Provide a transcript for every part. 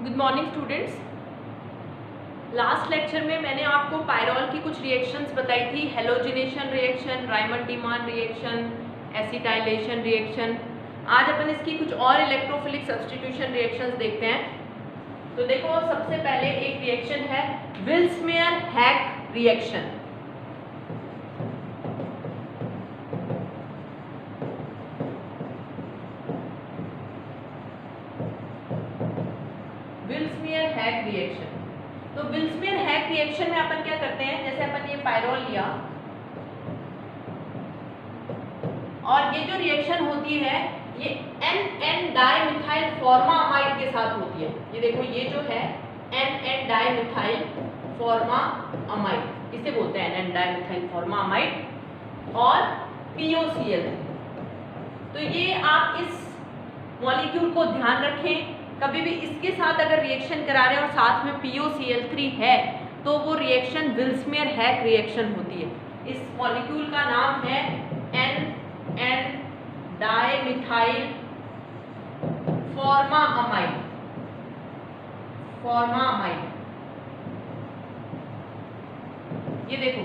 Good morning students. Last lecture में मैंने आपको पायरॉल की कुछ रिएक्शंस बताई थी, halogenation reaction, Reimer Tiemann reaction, acetylation reaction. आज अपन इसकी कुछ और इलेक्ट्रोफिलिक सब्स्टिट्यूशन रिएक्शंस देखते हैं। तो देखो, सबसे पहले एक रिएक्शन है विल्समेयर-हैक रिएक्शन। विल्समेयर-हैक रिएक्शन। तो विल्समेयर-हैक रिएक्शन में अपन क्या करते हैं, जैसे अपन ये पायरॉल लिया और ये जो रिएक्शन होती है ये NN डाइमिथाइल फॉर्मामाइड के साथ होती है। ये देखो, ये जो है NN डाइमिथाइल फॉर्मामाइड, इसे बोलते हैं NN डाइमिथाइल फॉर्मामाइड और POCl। तो ये आप इस मॉलिक्यूल को ध्यान रखें, कभी भी इसके साथ अगर रिएक्शन करा रहे हैं और साथ में POCl3 है तो वो रिएक्शन विल्समेयर-हैक रिएक्शन होती है। इस मॉलिक्यूल का नाम है NN डाइमिथाइल फॉर्मामाइड। ये देखो,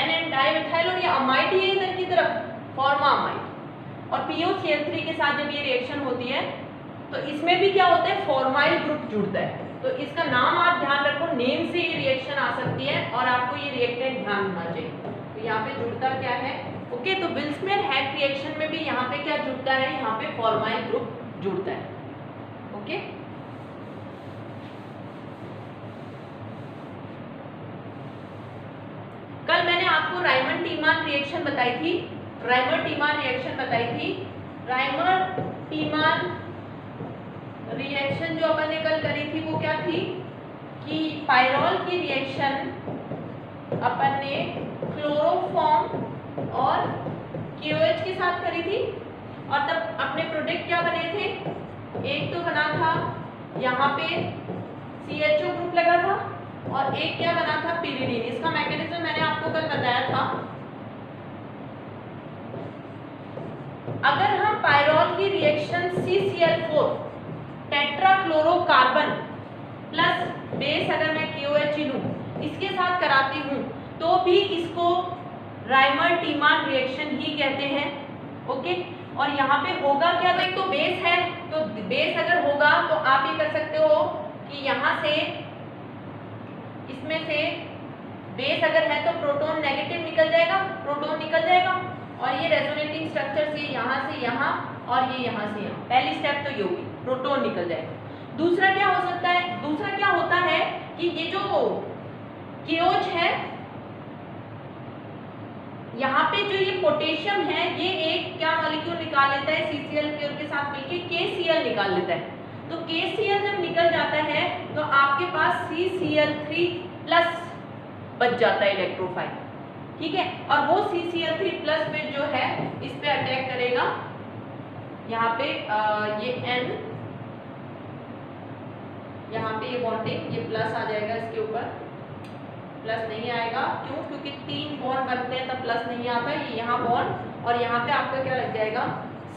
NN डाइमिथाइल और ये अमाइड ही है इधर की तरफ, फॉर्मामाइड। और POCl3 के साथ जब ये रिएक्शन होती है तो इसमें भी क्या होता है, फॉर्माइल ग्रुप जुड़ता है। तो इसका नाम आप ध्यान रखो, नेम से ये रिएक्शन आ सकती है और आपको ये रिएक्टेंट ध्यान होना चाहिए। तो यहाँ पे जुड़ता क्या है, ओके। तो विल्समेयर-हैक रिएक्शन में भी यहाँ पे क्या जुड़ता है, यहाँ पे फॉर्माइल ग्रुप जुड़ता है, ओके। कल मैंने आपको रायमंड-टीमान रिएक्शन बताई थी, रायमंड-टीमान रिएक्शन जो अपन ने कल करी थी वो क्या थी कि पायरॉल की रिएक्शन अपन ने क्लोरोफॉर्म और KOH के साथ करी थी और तब अपने प्रोडक्ट क्या बने थे, एक तो बना था यहाँ पे CHO ग्रुप लगा था और एक क्या बना था, पिरिडीन। इसका मैकेनिज्म मैंने आपको कल बताया था। अगर हम पायरॉल की रिएक्शन CCl4 टेट्राक्लोरोकार्बन प्लस बेस अगर मैं KOH लूं, इसके साथ कराती हूं तो भी इसको रायमंड-टीमान रिएक्शन ही कहते हैं, ओके। और यहाँ पे होगा क्या, तो एक तो बेस है, तो बेस अगर होगा तो आप ये कर सकते हो कि यहाँ से, इसमें से बेस अगर है तो प्रोटॉन नेगेटिव निकल जाएगा, प्रोटॉन निकल जाएगा और ये रेजोनेटिंग स्ट्रक्चर से यहाँ और ये यहाँ से यहाँ। पहली स्टेप तो ये होगी, प्रोटॉन निकल जाएगा। दूसरा क्या हो सकता है, दूसरा क्या होता है कि ये जो KOH है, यहाँ पे जो ये पोटेशियम है, ये एक क्या मॉलिक्यूल निकाल लेता है CCl के साथ मिलके, KCl निकाल लेता है। तो KCl जब निकल जाता है तो आपके पास CCl3 प्लस बच जाता है इलेक्ट्रोफाइल, ठीक है। और वो CCl3 प्लस में जो है इस पे अटैक करेगा, यहाँ पे ये N, यहाँ पे ये बॉन्डिंग, ये प्लस आ जाएगा, इसके ऊपर प्लस नहीं आएगा। क्यों? क्योंकि 3 बॉन्ड बनते हैं तब प्लस नहीं आता। ये यहाँ बॉन्ड और यहाँ पे आपका क्या लग जाएगा,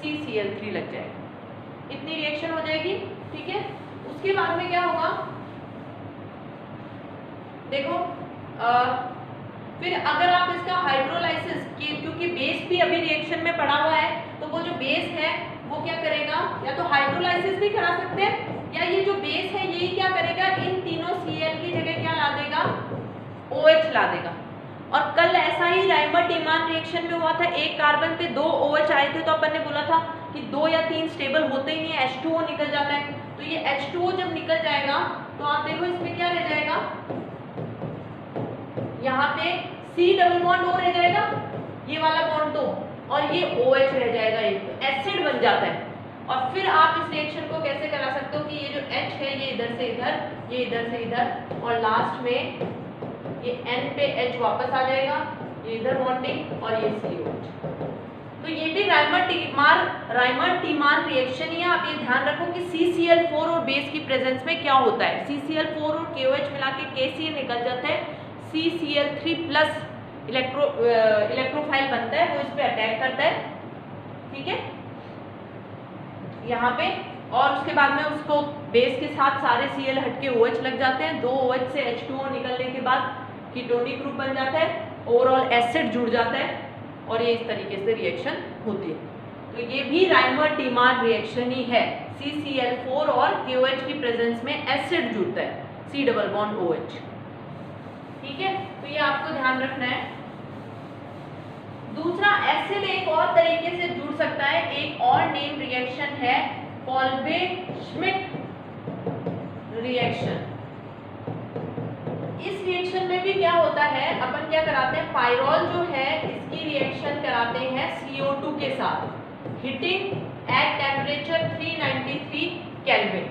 CCl3 लग जाएगा। इतनी रिएक्शन हो जाएगी, ठीक है। उसके बाद में क्या होगा, देखो, फिर अगर आप इसका हाइड्रोलाइसिस, क्योंकि बेस भी अभी रिएक्शन में पड़ा हुआ है, तो वो जो बेस है वो क्या करेगा, या तो हाइड्रोलाइसिस भी करा सकते हैं या ये जो बेस है यही क्या करेगा, इन तीनों Cl की जगह क्या ला देगा, OH ला देगा। और कल ऐसा ही रायमंड-टीमान रिएक्शन में हुआ था, एक कार्बन पे 2 OH आए थे तो अपन ने बोला था कि 2 या 3 स्टेबल होते ही नहीं है, H2O निकल जाता है। तो ये H2O जब निकल जाएगा तो आप देखो इसमें क्या रह जाएगा, यहाँ पे C डबल बॉन्ड O रह जाएगा, ये वाला बॉन्ड तो, और ये OH रह जाएगा, एक तो एसिड बन जाता है। और फिर आप इस रिएक्शन को कैसे करा सकते हो कि ये जो H है ये इधर से इधर, ये इधर से इधर और लास्ट में ये N पे H वापस आ जाएगा, ये इधर बॉन्डिंग और ये COH। तो ये भी रायमंड-टीमान रिएक्शन ही है। आप ये ध्यान रखो कि CCl4 और बेस की प्रेजेंस में क्या होता है, CCl4 और KOH मिला के KCl निकल जाता है, CCl3 प्लस इलेक्ट्रोफाइल बनता है, वो इस पे अटैक करता है, ठीक है। यहाँ पे और उसके बाद में उसको बेस के साथ सारे Cl हट के OH लग जाते हैं, 2 OH से H2O निकलने के बाद कीटोनिक ग्रुप बन जाता है, ओवरऑल एसिड जुड़ जाता है और ये इस तरीके से रिएक्शन होती है। तो ये भी राइमर-टीमान रिएक्शन ही है। CCl4 और KOH की प्रेजेंस में एसिड जुड़ता है, C डबल बॉन्ड OH। ठीक है, तो ये आपको ध्यान रखना है। दूसरा, एसिड एक और तरीके से जुड़ सकता है, एक और नेम रिएक्शन है कॉल्बे-श्मिट रिएक्शन। इस रिएक्शन में भी क्या होता है, अपन क्या कराते हैं, पायरोल जो है इसकी रिएक्शन कराते हैं CO2 के साथ, हीटिंग एट टेम्परेचर 393 केल्विन,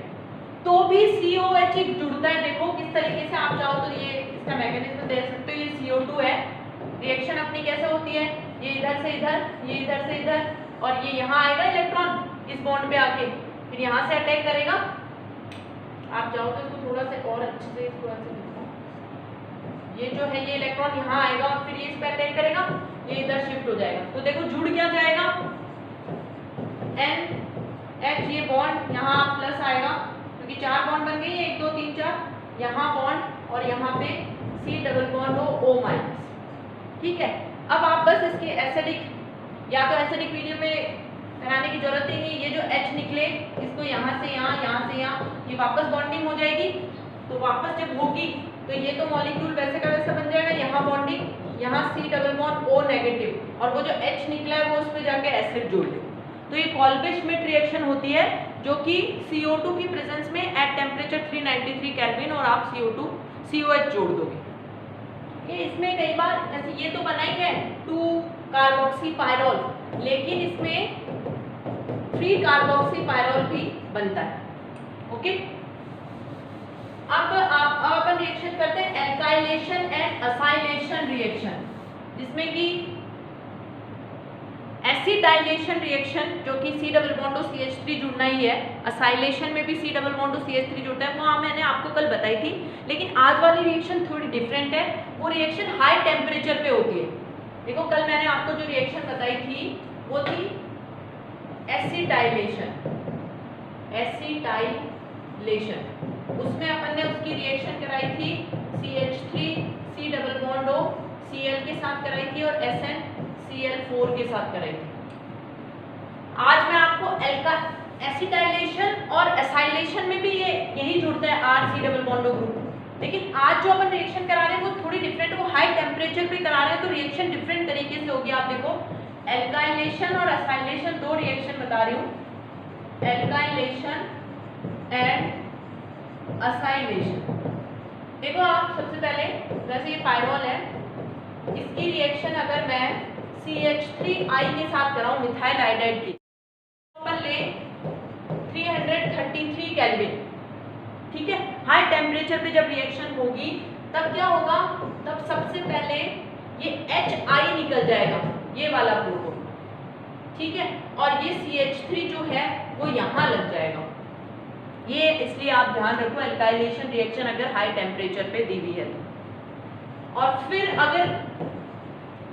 तो भी COH जुड़ता है। देखो किस तरीके से, आप चाहो तो ये इसका मैकेनिज्म देख सकते हो। ये CO2 है, रिएक्शन अपनी कैसे होती है, ये इधर से इधर, ये इधर से इधर, और ये यहाँ आएगा इलेक्ट्रॉन इस बॉन्ड पे आके, फिर यहाँ से अटैक करेगा। आप चाहो तो इसको थोड़ा सा और अच्छे से इसको ऐसे देखो, ये जो है ये इलेक्ट्रॉन यहाँ आएगा और फिर ये इस पे अटैक करेगा, ये इधर शिफ्ट हो जाएगा। तो देखो जुड़ क्या जाएगा, NH, ये बॉन्ड यहाँ प्लस आएगा क्योंकि 4 बॉन्ड बन गए, 1 2 3 4, यहाँ बॉन्ड और यहाँ पे C double bond O minus. ठीक है, अब आप बस इसके एसिडिक, या तो एसिडिक मीडियम में कराने की जरूरत ही नहीं, ये जो H निकले इसको यहाँ से यहाँ, यहाँ से यहाँ, ये वापस बॉन्डिंग हो जाएगी। तो वापस जब होगी तो ये तो मॉलिक्यूल वैसे का वैसा बन जाएगा, यहाँ बॉन्डिंग, यहाँ C double bond O negative, और वो जो H निकला है वो उस पर जाके एसिड जोड़ देगा। तो ये कॉल्बे-श्मिट रिएक्शन होती है, जो कि CO2 की प्रेजेंस में एट टेम्परेचर 393 केल्विन और आप COH जोड़ दोगे। ये इसमें कई बार, जैसे ये तो बना ही है 2 कार्बोक्सी पायरोल, लेकिन इसमें 3 कार्बोक्सी पायरोल भी बनता है। ओके, अब अपन रिएक्शन करते हैं एल्काइलेशन एंड असाइलेशन रिएक्शन, जिसमें कि एसिडाइलेशन रिएक्शन जो कि C डबल बॉन्ड CH3 जुड़ना ही है, असाइलेशन में भी C डबल बॉन्ड CH3 जुड़ता है, वो मैंने आपको कल बताई थी। लेकिन आज वाली रिएक्शन थोड़ी डिफरेंट है, वो रिएक्शन हाई टेम्परेचर पे होती है। देखो कल मैंने आपको जो रिएक्शन बताई थी वो थी एसिडाइलेशन, उसमें अपन ने उसकी रिएक्शन कराई थी CH3 C double bond O Cl के साथ कराई थी और SnCl4 के साथ कराई थी। आज मैं आपको एसिटाइलेशन और एसाइलेशन में भी ये यही जुड़ता है R C double bond O group, लेकिन आज जो अपन रिएक्शन करा रहे हैं वो थोड़ी डिफरेंट, वो हाई टेम्परेचर पे करा रहे हैं, तो रिएक्शन डिफरेंट तरीके से होगी। आप देखो एल्काइलेशन और एसाइलेशन, 2 रिएक्शन बता रही हूँ, एल्काइलेशन एंड असाइलेशन। देखो आप सबसे पहले, जैसे ये पायरोल है, इसकी रिएक्शन अगर मैं CH3I के साथ कराऊं मिथाइल आयोडाइड की, अपन ले 333 केल्विन। ठीक है, हाई टेम्परेचर पे जब रिएक्शन होगी तब क्या होगा, तब सबसे पहले ये HI निकल जाएगा, ये वाला प्रोटॉन। ठीक है, और ये CH3 जो है वो यहाँ लग जाएगा। ये इसलिए आप ध्यान रखो, एल्काइलेशन रिएक्शन अगर हाई टेम्परेचर पे दी हुई है तो। और फिर अगर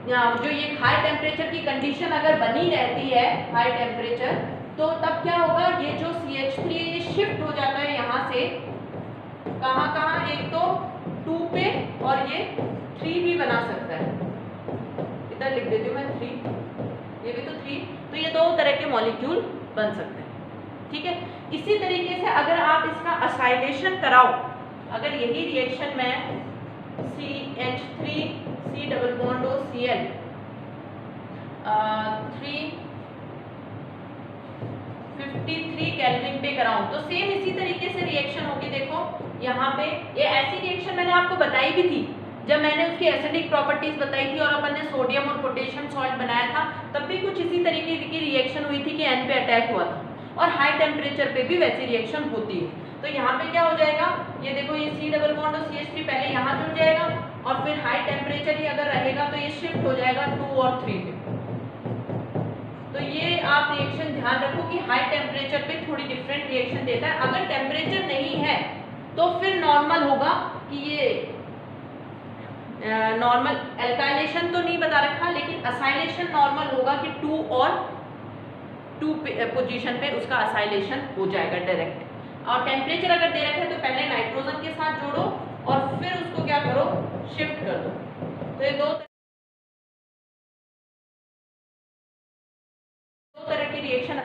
जो ये हाई टेम्परेचर की कंडीशन अगर बनी रहती है, हाई टेम्परेचर, तो तब क्या होगा, ये जो CH3 ये शिफ्ट हो जाता है यहाँ से कहाँ, एक तो 2 पे और ये 3 भी बना सकता है, इधर लिख देती हूँ मैं 3, ये भी तो 3, तो ये 2 तरह के मॉलिक्यूल बन सकते हैं। ठीक है, इसी तरीके से अगर आप इसका असाइलेशन कराओ, अगर यही रिएक्शन में CH3 C double bond O Cl 353 kelvin पे कराऊं तो सेम इसी तरीके से रिएक्शन होगी। देखो यहाँ पे ये ऐसी रिएक्शन मैंने आपको बताई भी थी जब मैंने उसकी एसिडिक प्रॉपर्टीज बताई थी और अपन ने सोडियम और पोटेशियम सॉल्ट बनाया था, तब भी कुछ इसी तरीके की रिएक्शन हुई थी कि N पे अटैक हुआ था, और हाई टेम्परेचर पे भी वैसी रिएक्शन होती है। तो यहाँ पे क्या हो जाएगा, ये देखो ये C डबल बॉन्ड और CH3 पहले यहाँ जुड़ जाएगा और फिर हाई टेम्परेचर ही अगर रहेगा तो ये शिफ्ट हो जाएगा 2 और 3 पे। तो ये आप रिएक्शन ध्यान रखो कि हाई टेम्परेचर पे थोड़ी डिफरेंट रिएक्शन देता है। अगर टेम्परेचर नहीं है तो फिर नॉर्मल होगा कि ये नॉर्मल, एल्काइलेशन तो नहीं बता रखा लेकिन असाइलेशन नॉर्मल होगा कि 2 और 2 पोजीशन पे उसका असाइलेशन हो जाएगा डायरेक्ट। और टेम्परेचर अगर दे रखा है तो पहले नाइट्रोजन के साथ जोड़ो और फिर उसको क्या करो, शिफ्ट कर दो। तो ये दो तरह की रिएक्शन।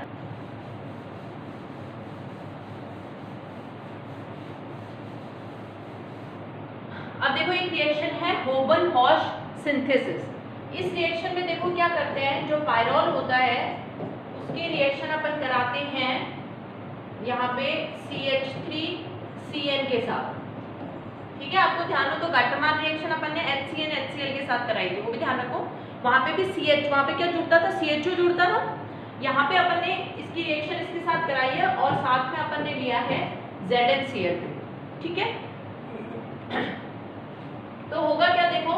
अब देखो एक रिएक्शन है होबन-हॉश सिंथेसिस। इस रिएक्शन में देखो क्या करते हैं, जो पायरोल होता है उसकी रिएक्शन अपन कराते हैं यहाँ पे CH3Cn के साथ। ठीक है, आपको ध्यान हो तो गाटरमान रिएक्शन अपन ने HCN HCl के साथ कराई थी, वो भी ध्यान रखो। वहां पे भी CH, वहां पे क्या जुड़ता था, CHO जुड़ता था। यहाँ पे अपन ने इसकी रिएक्शन इसके साथ कराई है और साथ में अपन ने लिया है ZnCl2। ठीक है, तो होगा क्या, देखो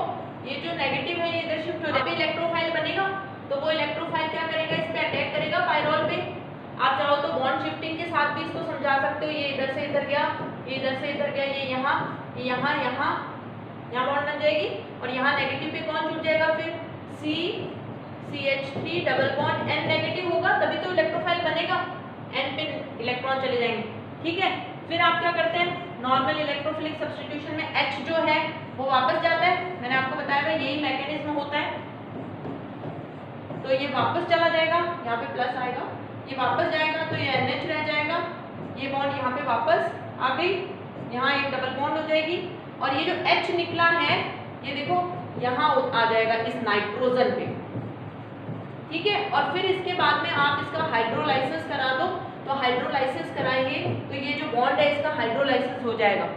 ये जो नेगेटिव है ये इधर शिफ्ट हो जाएगा, इलेक्ट्रोफाइल बनेगा तो वो इलेक्ट्रोफाइल क्या करेगा, इस पे अटैक करेगा पायरोल पे। आप चाहो तो बॉन्ड शिफ्टिंग के साथ भी इसको समझा सकते हो, ये इधर से इधर गया, ये इधर से इधर गया, ये यहाँ यहाँ यहाँ यहाँ बॉन्ड बन जाएगी और यहाँ नेगेटिव पे कौन जुड़ जाएगा, फिर CH3 double bond N negative होगा तभी तो इलेक्ट्रोफाइल बनेगा, N पे इलेक्ट्रॉन चले जाएंगे। ठीक है, फिर आप क्या करते हैं, नॉर्मल इलेक्ट्रोफिलिक सब्स्टिट्यूशन में H जो है वो वापस जाता है, मैंने आपको बताया था यही मैकेनिज्म होता है। तो ये वापस चला जाएगा, यहाँ पे प्लस आएगा, ये वापस जाएगा तो ये NH रह जाएगा, ये बॉन्ड यहाँ पे वापस आ गई, यहाँ एक डबल बॉन्ड हो जाएगी और ये जो H निकला है ये देखो यहाँ आ जाएगा इस नाइट्रोजन पे। ठीक है, और फिर इसके बाद में आप इसका हाइड्रोलाइसिस करा दो, तो हाइड्रोलाइसिस कराएंगे तो ये जो बॉन्ड है इसका हाइड्रोलाइसिस हो जाएगा।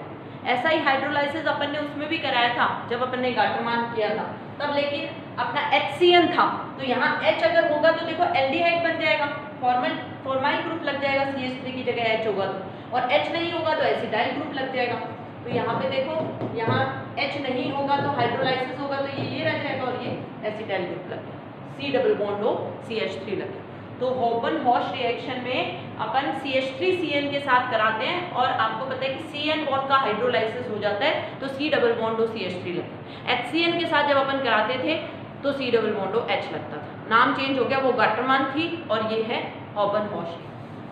ऐसा ही हाइड्रोलाइसिस अपन ने उसमें भी कराया था जब अपन ने गाटरमान किया था तब, लेकिन अपना HCN था तो यहाँ H अगर होगा तो देखो एल्डिहाइड बन जाएगा, फॉर्माइल ग्रुप लग जाएगा, CH3 की जगह H होगा तो, और H नहीं होगा तो एसिटाइल ग्रुप लग जाएगा। तो यहाँ पे देखो यहाँ H नहीं होगा तो हाइड्रोलाइसिस होगा तो ये रह जाएगा और ये एसिटाइल ग्रुप लग गया, C डबल बॉन्ड हो CH3 लग गया। तो होबन-हॉश रिएक्शन में अपन CH3Cn के साथ कराते हैं और आपको पता है कि Cn बॉन्ड का हाइड्रोलाइसिस हो जाता है तो C डबल बॉन्ड हो CH3 लगता है। HCN के साथ जब अपन कराते थे तो C डबल बॉन्ड हो H लगता था, नाम चेंज हो गया, वो गाटरमान थी और ये है होबन-हॉश।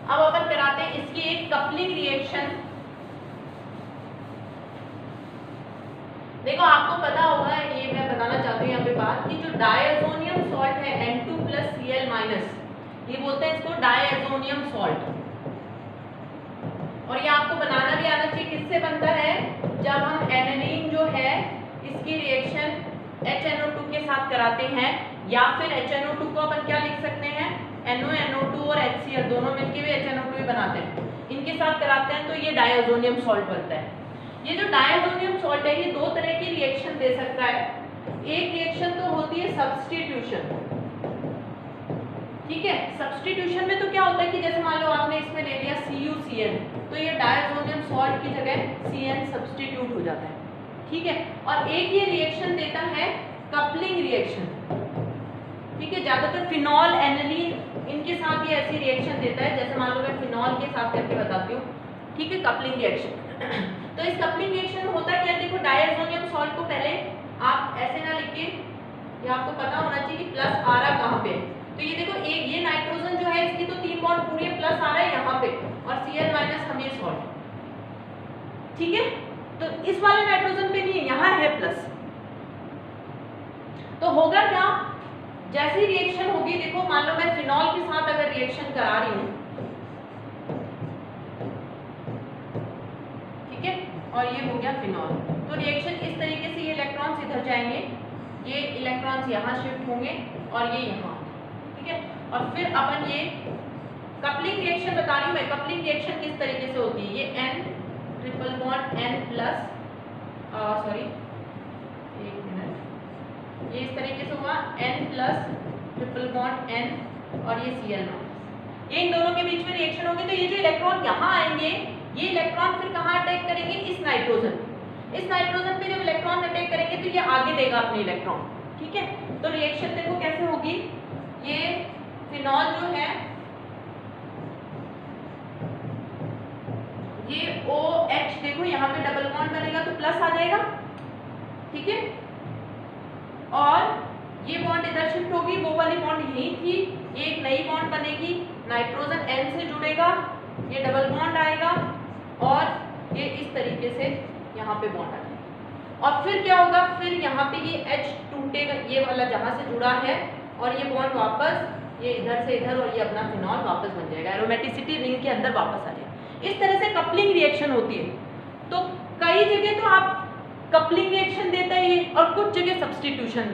अब अपन कराते हैं इसकी एक कपलिंग रिएक्शन। देखो आपको पता होगा, ये मैं बताना चाहती हूँ यहाँ पे बात कि जो डायazonium सॉल्ट है N2+Cl-, ये बोलते हैं इसको डायazonium सॉल्ट, और ये आपको बनाना भी आना चाहिए। किससे बनता है, जब हम एनालीन जो है इसकी रिएक्शन HNO2 के साथ कराते हैं, या फिर HNO2 को अपन क्या लिख सकते हैं, NO2 और HCl दोनों मिलके भी HNO2 ही बनाते हैं, इनके साथ कराते हैं तो ये डायazonium सॉल्ट बनता है। ये जो डायazonium सॉल्ट है ये दो तरह की रिएक्शन दे सकता है। एक रिएक्शन तो होती है सब्स्टिट्यूशन। ठीक है, सब्स्टिट्यूशन में तो क्या होता है कि जैसे मान लो आपने इसमें ले लिया CuCN, तो ये डायazonium सॉल्ट की जगह CN सब्स्टिट्यूट हो जाता है। ठीक है, और एक ये रिएक्शन देता है कपलिंग रिएक्शन। ठीक है, ज्यादातर फिनॉल एनालीन इनके साथ ये ऐसी रिएक्शन देता है, जैसे मान लो मैं फिनॉल के साथ करके बताती हूँ। ठीक है, कपलिंग रिएक्शन। तो इस कपलिंग रिएक्शन में होता क्या है, देखो डायazonium सॉल्ट को पहले आप ऐसे ना लिख के, ये आपको पता होना चाहिए कि प्लस आ रहा कहाँ पे। तो ये देखो एक ये नाइट्रोजन जो है इसकी तो 3 बॉन्ड पूरी प्लस आ रहा है यहाँ पे, और Cl- हम ये सॉल्ट। ठीक है, तो इस वाले नाइट्रोजन पे नहीं है, यहाँ है प्लस। तो होगा क्या, जैसी रिएक्शन होगी, देखो मान लो मैं फिनॉल के साथ अगर रिएक्शन करा रही हूँ, ठीक है, और ये हो गया फिनॉल, तो रिएक्शन इस तरीके से ये इलेक्ट्रॉन्स इधर जाएंगे, ये इलेक्ट्रॉन्स यहाँ शिफ्ट होंगे और ये यहाँ। ठीक है, और फिर अपन ये कपलिंग रिएक्शन बता रही हूँ मैं, कपलिंग रिएक्शन किस तरीके से होती है, ये N triple bond N plus, sorry एक मिनट, ये इस तरीके से हुआ N plus triple bond N और ये Cl-, ये इन दोनों के बीच में रिएक्शन होगी। तो ये जो इलेक्ट्रॉन यहाँ आएंगे, ये इलेक्ट्रॉन फिर कहाँ अटैक करेंगे, इस नाइट्रोजन, इस नाइट्रोजन पे जब इलेक्ट्रॉन अटैक करेंगे तो ये आगे देगा अपने इलेक्ट्रॉन। ठीक है, तो रिएक्शन देखो कैसे होगी, ये फिनॉल जो है ये OH, देखो यहाँ पे डबल बॉन्ड बनेगा तो प्लस आ जाएगा। ठीक है, और ये बॉन्ड इधर शिफ्ट होगी, वो वाली बॉन्ड यही थी, ये एक नई बॉन्ड बनेगी, नाइट्रोजन N से जुड़ेगा, ये डबल बॉन्ड आएगा और ये इस तरीके से यहाँ पे बॉन्ड आ जाएगा। और फिर क्या होगा, फिर यहाँ पे ये H टूटेगा, ये वाला जहाँ से जुड़ा है, और ये बॉन्ड वापस ये इधर से इधर और ये अपना फिनॉल वापस बन जाएगा, एरोमेटिसिटी रिंग के अंदर वापस आ जाएगा। इस तरह से कपलिंग रिएक्शन होती है। तो कई जगह तो आप कपलिंग रिएक्शन देता है ये, और कुछ जगह सब्स्टिट्यूशन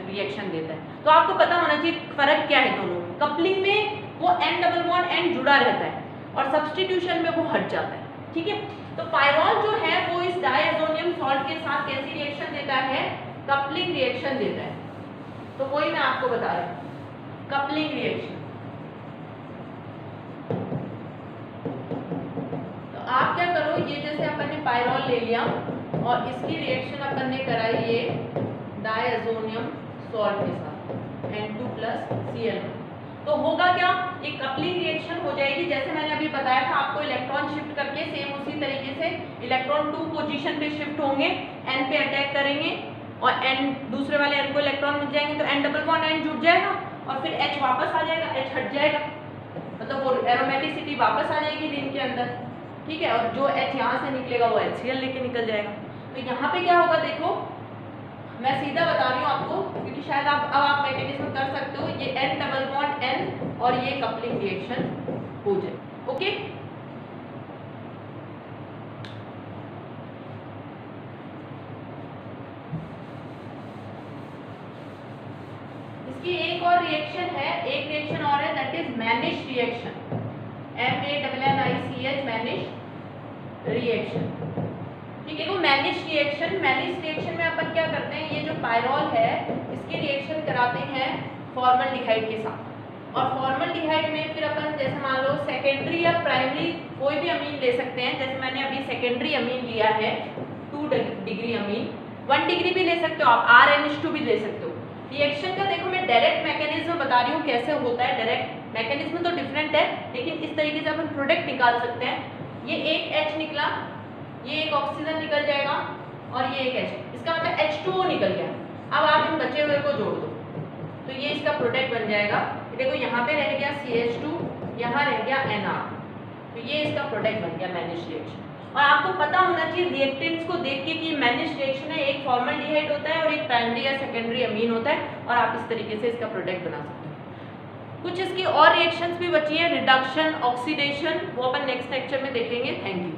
रिएक्शन देता है। तो आपको पता होना चाहिए फर्क क्या है दोनों में। कपलिंग में वो N डबल बॉन्ड N जुड़ा रहता है और सब्स्टिट्यूशन में वो हट जाता है, ठीक है। तो पायरॉल जो है वो इस डायज़ोनियम सॉल्ट के साथ कैसी रिएक्शन देता है, कपलिंग रिएक्शन देता है। तो वही मैं आपको बता रही हूँ, कपलिंग रिएक्शन। तो आप क्या करो, ये जैसे अपन ने पायरॉल ले लिया और इसकी रिएक्शन अपन ने कराई ये डायज़ोनियम सॉल्ट के साथ N2+Cl। तो होगा क्या, ये कपलिंग रिएक्शन हो जाएगी। जैसे मैंने अभी बताया था आपको, इलेक्ट्रॉन शिफ्ट करके सेम उसी तरीके से इलेक्ट्रॉन 2 पोजीशन पे शिफ्ट होंगे, N पे अटैक करेंगे और N दूसरे वाले N को इलेक्ट्रॉन मिल जाएंगे, तो N डबल बॉन्ड N जुड़ जाएगा और फिर H वापस आ जाएगा, H हट जाएगा, मतलब वो एरोमेटिसिटी वापस आ जाएगी रिंग के अंदर, ठीक है। और जो H यहाँ से निकलेगा वो HCl लेके निकल जाएगा। तो यहाँ पे क्या होगा देखो, मैं सीधा बता रही हूँ आपको, क्योंकि शायद अब आप मैकेनिज्म कर सकते हो। ये N डबल बॉन्ड N और ये कपलिंग रिएक्शन हो जाए, ओके। इसकी एक और रिएक्शन है, एक रिएक्शन और है, that is मैनिश reaction, MANNICH, मैनिश reaction, ठीक है। वो मैनिश रिएक्शन में अपन क्या करते हैं, ये जो पायरॉल है इसकी रिएक्शन कराते हैं फॉर्मल्डिहाइड के साथ। और फॉर्मल्डिहाइड में फिर अपन जैसे मान लो सेकेंडरी या प्राइमरी कोई भी अमीन ले सकते हैं। जैसे मैंने अभी सेकेंडरी अमीन लिया है 2 डिग्री अमीन, 1 डिग्री भी ले सकते हो आप, RNH2 भी ले सकते हो। रिएक्शन का देखो मैं डायरेक्ट मैकेनिज्म बता रही हूँ कैसे होता है। डायरेक्ट मैकेनिज्म तो डिफरेंट है, लेकिन इस तरीके से अपन प्रोडक्ट निकाल सकते हैं। ये एक H निकला, ये एक ऑक्सीजन निकल जाएगा और ये एक H, इसका मतलब H2O निकल गया। अब आप इन बचे हुए को जोड़ दो तो ये इसका प्रोडक्ट बन जाएगा। देखो यहाँ पे रह गया CH2, यहाँ रह गया NR, तो ये इसका प्रोडक्ट बन गया मैनिश रिएक्शन। और आपको पता होना चाहिए रिएक्टेंट्स को देख के कि मैनिश रिएक्शन है, एक फॉर्मल्डिहाइड होता है और एक प्राइमरी या सेकेंडरी अमीन होता है, और आप इस तरीके से इसका प्रोडक्ट बना सकते हैं। कुछ इसकी और रिएक्शंस भी बची हैं, रिडक्शन, ऑक्सीडेशन, वो अपन नेक्स्ट लेक्चर में देखेंगे। Thank you.